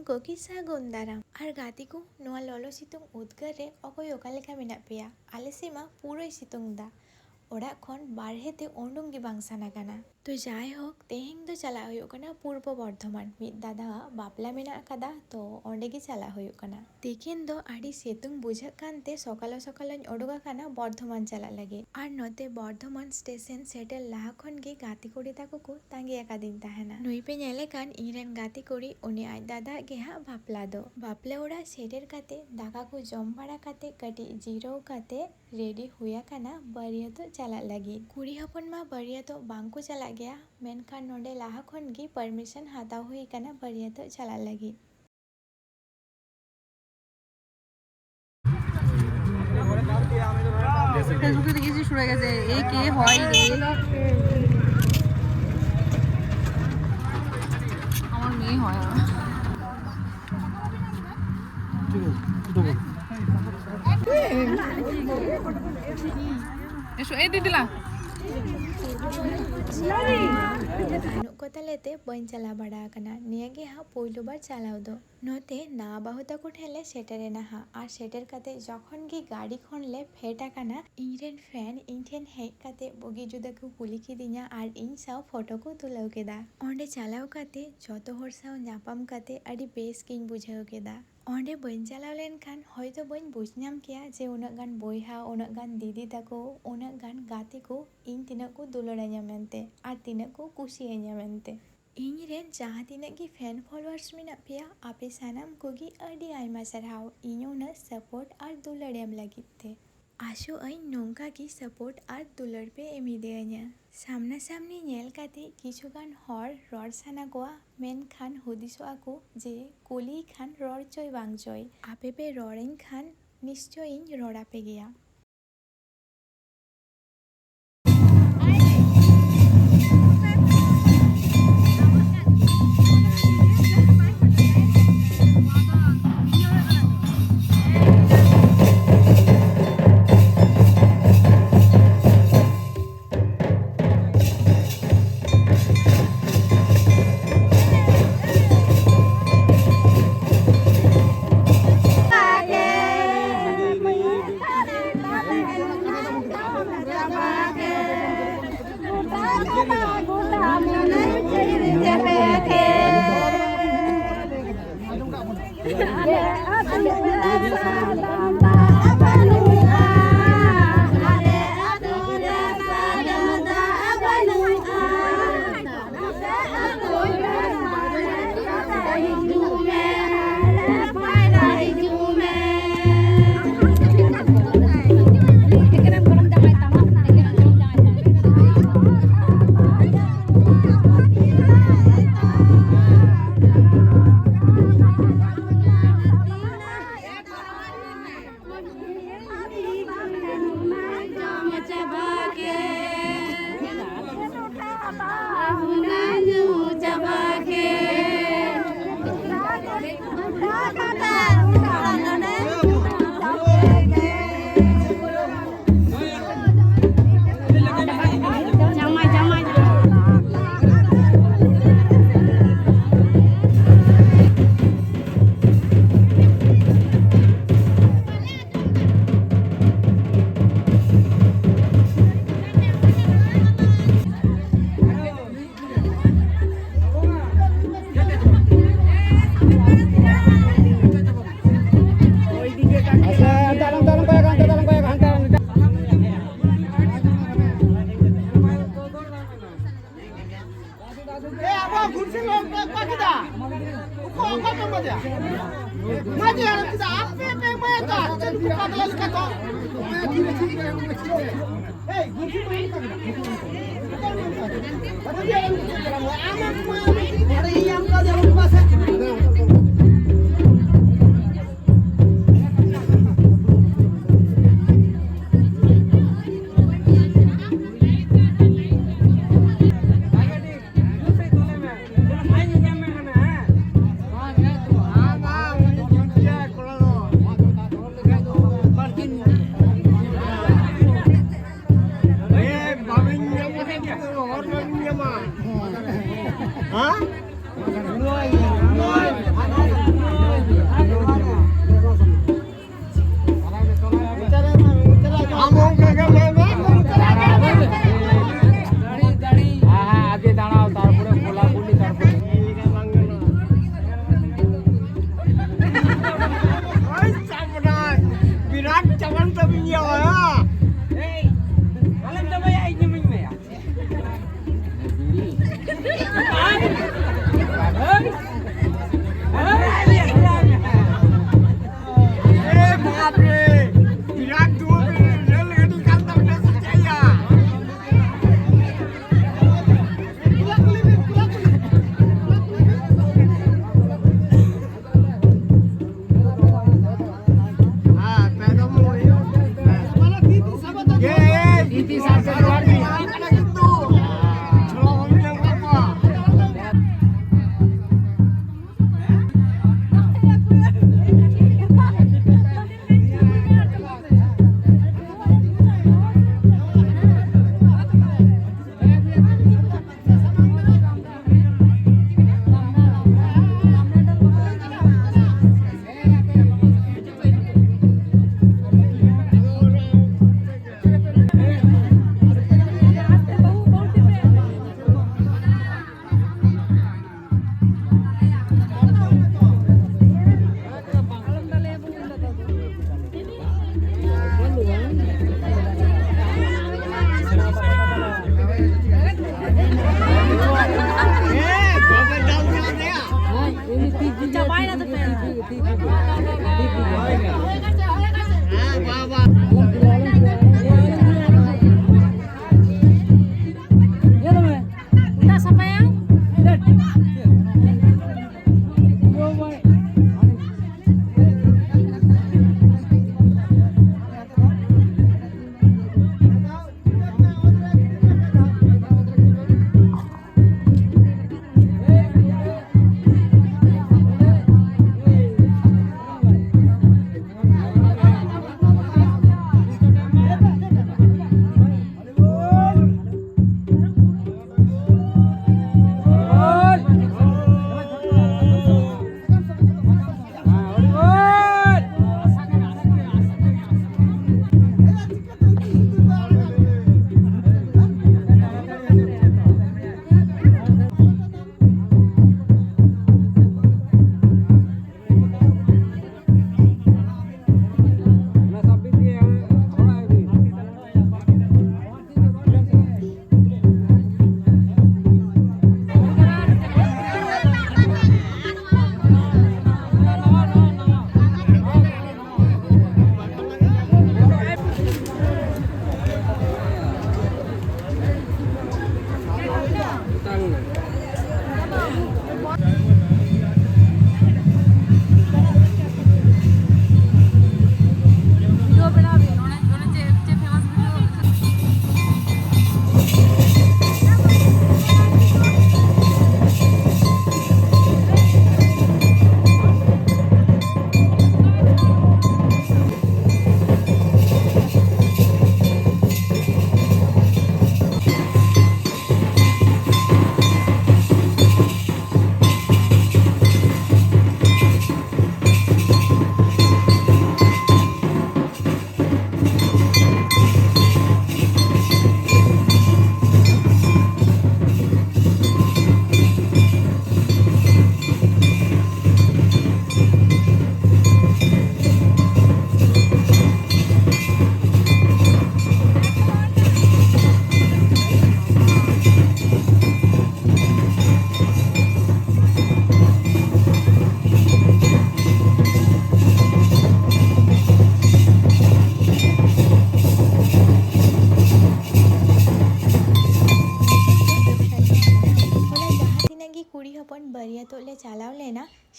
को कि सागुन दाराम और गाती को नोआ ललो सितुंग उद्गार रे अकोय ओका लेखा मेनाग पेया आले सेमा पुरोय सितुंग दा ओड़ा खन बारहेते उडुंग गे बांग साना काना। तो जाय होक तेहें दो चला हुयुग कना पूर्व बर्धमान मिद दादा बापला मेना कादा तो ओंडे गे चला हुयुग कना। तेकिन दो आड़ी सितुंग बुझाग कानते सकालो सकालोñ ओडोगा काना बर्धमान चला लगे और नोते बर्धमान स्टेशन सेटल लाहा खन गे गाती कुड़ी ताको को तांगे आकादिन ताहेना। नुई पे नेले कान इरेन गाती कुड़ी उनी आज दादा गे हा बापला दो बापला ओड़ा सेटेर काते दाका को जम बाड़ा काते कटी जिरो काते रेडी हुया काना बरियातो चला लगी। कुड़ी हपन मा बरियातो बांको चला गया मेनखान नोडे लाहा खन गे परमिशन हाताव हुई काना बरियातो चला लगी। ফেসবুকে দেখেছি শুরু হয়ে গেছে এই কে হয় রে আমার মেয়ে হয় এসো এই দিদিলা कोतालेते बन चला बड़ा कना नियागे हा पोइलो बार चलाव दो नोते ना बाहुता को ठेले सेटरे ना हा और सेटर काते जखन गे गाड़ी खनले फेटा काना इरेन फैन इंटेन हेक काते बगी जुदा को कुली की दिया और इन साव फोटो को तुलाव केदा ओंडे चलाव काते जतो हर साव नापाम काते अड़ी बेस किन बुझाव केदा। ओंडे बन चलाव लेनखान हयतो बन बुझ नाम केया जे उनाग गान बयहा उनाग गान दीदी ताको उनाग गान गाते को इन तिना को दुलड़ाña मेनते और तिना को कुसियाña मेनते। ᱤᱧ ᱨᱮᱱ ᱡᱟᱦᱟᱸ ᱛᱤᱱᱟᱹᱜ ᱜᱮ ᱯᱷᱮᱱ ᱯᱷᱚᱞᱳᱣᱟᱨᱥ ᱢᱮᱱᱟᱜ ᱯᱮᱭᱟ ᱟᱯᱮ ᱥᱟᱱᱟᱢ ᱠᱚᱜᱮ ᱟᱹᱰᱤ ᱟᱭᱢᱟ ᱥᱟᱨᱦᱟᱣ ᱤᱧ ᱩᱱᱟᱹᱜ ᱥᱟᱯᱳᱨᱴ ᱟᱨ ᱫᱩᱞᱟᱹᱲ ᱮᱢ ᱞᱟᱹᱜᱤᱫ ᱛᱮ। आशो अई नोंका की सपोर्ट और दुलड़ पे एमिदेयाña सामना सामनी नेल काते किछुगान हर रड़ साना कोआ मेनखान हुदिसोआ को जे कुली खान रड़ चय बांग चय आपे पे रड़ें खान निश्चय इन रड़ा पे गया। Hah?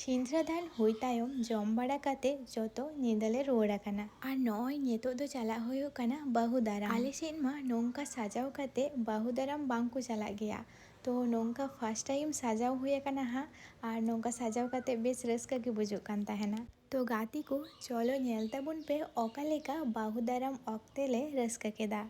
ᱥᱤᱸᱫᱽᱨᱟᱹᱫᱟᱱ ᱦᱩᱭ ᱛᱟᱭᱚᱢ ᱡᱚᱢ ᱵᱟᱲᱟ ᱠᱟᱛᱮ ᱡᱚᱛᱚ ᱧᱤᱫᱟᱹ ᱞᱮ ᱨᱩᱣᱟᱹᱲ ᱟᱠᱟᱱᱟ ᱟᱨ ᱱᱚᱜᱼᱚᱭ ᱱᱤᱛᱚᱜ ᱫᱚ ᱪᱟᱞᱟᱜ ᱦᱩᱭᱩᱜ ᱠᱟᱱᱟ ᱵᱟᱹᱦᱩ ᱫᱟᱨᱟᱢ। ᱟᱞᱮ ᱥᱮᱫ ᱢᱟ ᱱᱚᱝᱠᱟ ᱥᱟᱡᱟᱣ ᱠᱟᱛᱮ ᱵᱟᱹᱦᱩ ᱫᱟᱨᱟᱢ ᱵᱟᱝᱠᱚ ᱪᱟᱞᱟᱜ ᱜᱮᱭᱟ। ᱛᱚ ᱱᱚᱝᱠᱟ ᱯᱷᱟᱥᱴ ᱴᱟᱭᱤᱢ ᱥᱟᱡᱟᱣ ᱦᱩᱭ ᱟᱠᱟᱱᱟ ᱦᱟᱸᱜ ᱟᱨ ᱱᱚᱝᱠᱟ ᱥᱟᱡᱟᱣ ᱠᱟᱛᱮ ᱵᱮᱥ ᱨᱟᱹᱥᱠᱟᱹ ᱜᱮ ᱵᱩᱡᱩᱜ ᱠᱟᱱ ᱛᱟᱦᱮᱱᱟ। ᱛᱚ ᱜᱟᱛᱮ ᱠᱚ ᱪᱚᱞᱚ ᱧᱮᱞ ᱛᱟᱵᱚᱱ ᱯᱮ ᱚᱠᱟ ᱞᱮᱠᱟ ᱵᱟᱹᱦᱩ ᱫᱟᱨᱟᱢ ᱚᱠᱛᱮ ᱞᱮ ᱨᱟᱹᱥᱠᱟᱹ ᱠᱮᱫᱟ।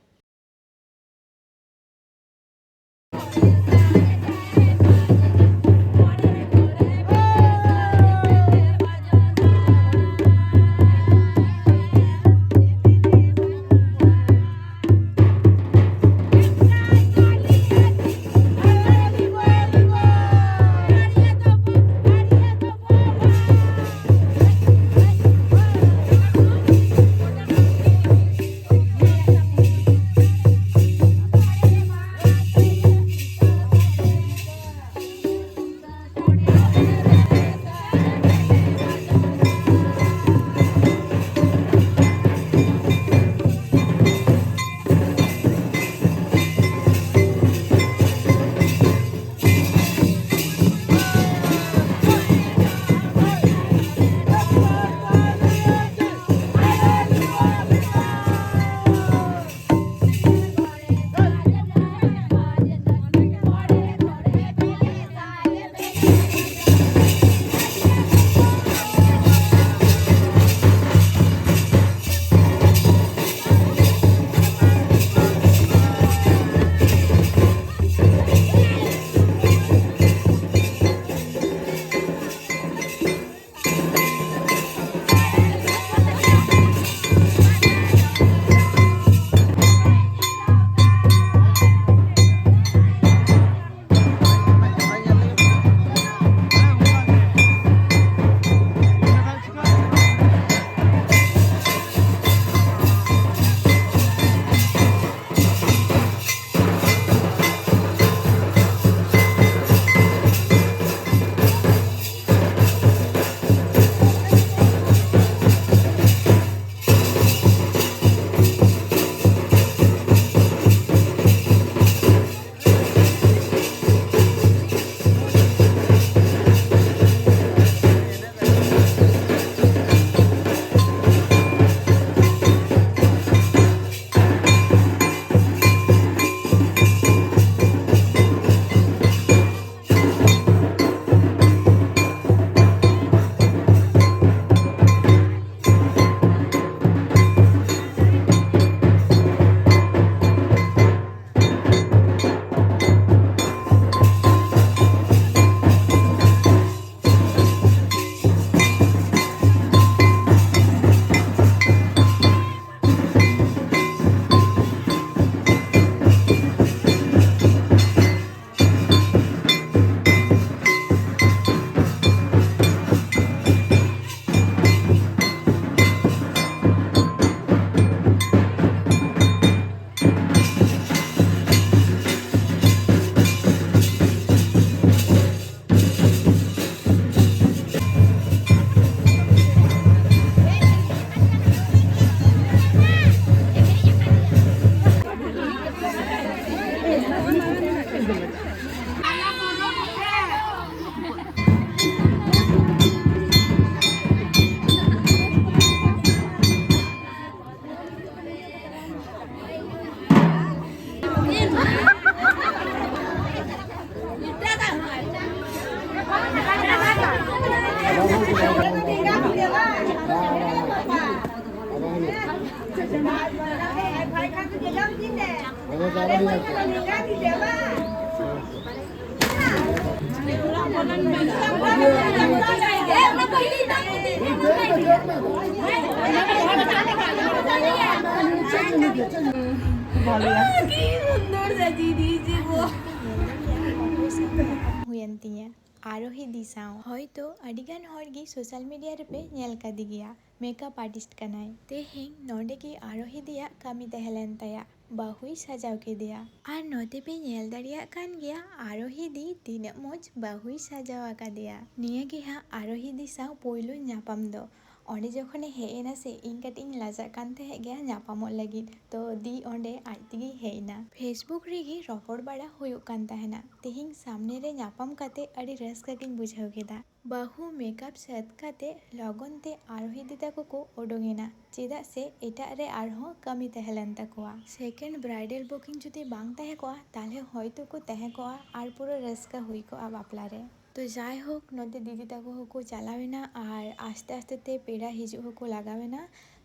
huyan tiya arohi disao hoyto adigan horgi social media repe nyel kadigia makeup artist kanai tehing nonde ki arohi dia kami tehelen taya bahui sajau ke dia ar note pe nyel daria kan gya arohi di tina moj bahui sajau akadia niya gi ha arohi disao poilu nyapam do onde jokhone he ena se ing kating laja kan the gya nyapamol lagid to di onde aj tigi heina Facebook regi ropor bada huyuk kan tahena tehing samne re nyapam kate adi raska kin bujhau keda bahu makeup set kate logon te arohi dita ko odongena cheda se eta re arho kami tehelen takwa second bridal booking jodi bang tahe ko talhe hoyto ko tahe ko ar puro raska hui ko bapla re तो যাই হোক নদী দিদি তাকো Hoco চালাवेना আর আস্তে আস্তে ते पेड़ा हिजु हको लागावेना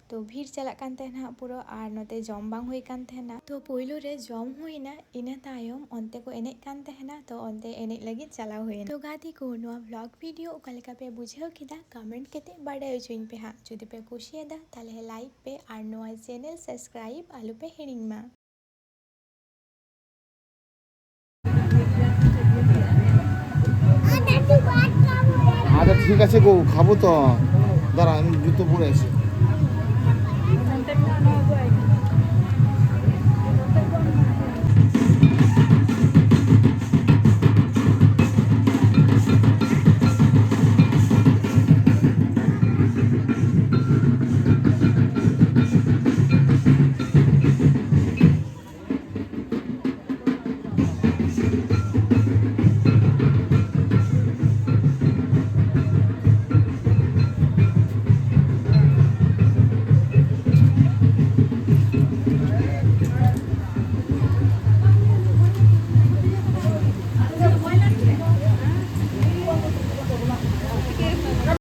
तो भीड़ चला कान तहना पुरो आर नते जम बांग हुई कान तहना तो पोइलो रे जम हुईना इना तायम अन्ते को एने कान तहना तो अन्ते एने लगी चला हुईना तो गाती को नोआ व्लॉग वीडियो ओकालेका पे बुझेओ किदा कमेंट केते बाडाय जुइन पे हा जुदी पे कुशियादा ताले लाइक पे आर नोआ चैनल सब्सक्राइब आलू पे हेडिंग मा আচ্ছা ঠিক আছে গো খাবো তো দাঁড়া আমি জুতো পরে আসি